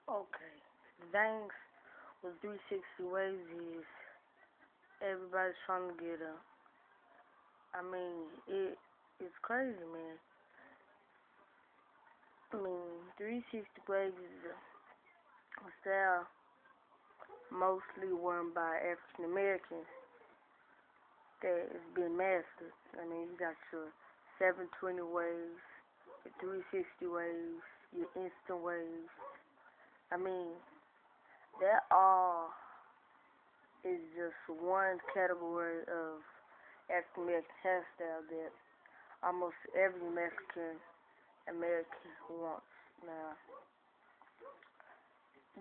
Okay. The things with 360 waves is everybody's trying to get up. I mean, it's crazy, man. I mean, 360 waves is a style mostly worn by African Americans that has been mastered. I mean, you got your 720 waves, your 360 waves, your instant waves. I mean, that all is just one category of African American hairstyle that almost every Mexican American wants. Now,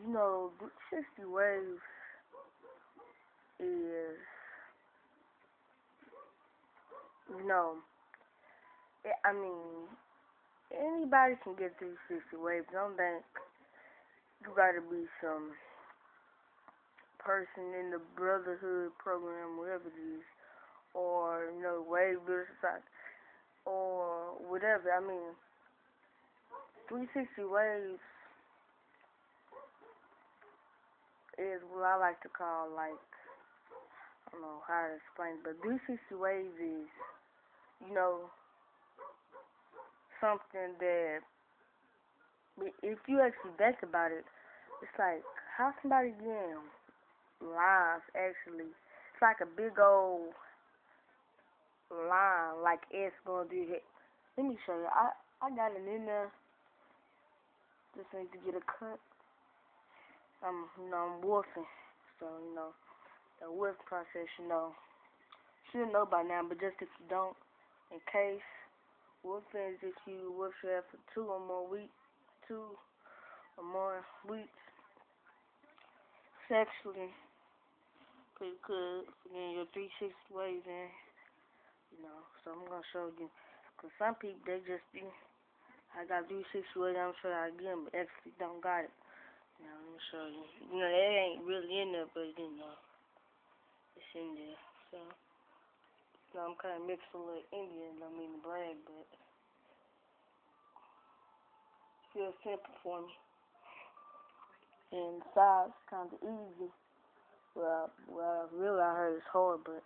360 waves is, you know, I mean, anybody can get 360 waves. Don't think you gotta be some person in the Brotherhood program, whatever it is, or Wave Builder Society, or whatever. I mean, 360 waves is what I like to call, like, I don't know how to explain it, but 360 waves is, you know, something that, if you actually think about it, it's like, how somebody getting lines, actually. It's like a big old line, like it's gonna do it. Let me show you. I got it in there. Just need to get a cut. I'm wolfing. So, the wolf process, should know by now, but just if you don't, in case, wolfing is if you wolf your hair for 2 or more weeks, sexually, pretty good, getting your 360 waves in, so I'm gonna show you, cause some people, they just be, I got 360 waves, I'm sure I get them, but actually don't got it. Let me show you. It ain't really in there, but it's in there. So, I'm kind of mixed a little Indian. Don't mean to brag, but it feels simple for me. And size kind of easy. Well, really, I heard it's hard, but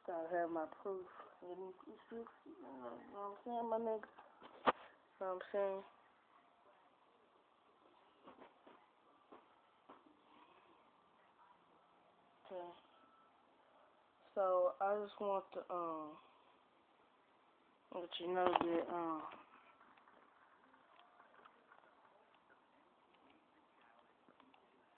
gotta have my proof. You know what I'm saying, my nigga? You know what I'm saying? Okay. So I just want to let you know that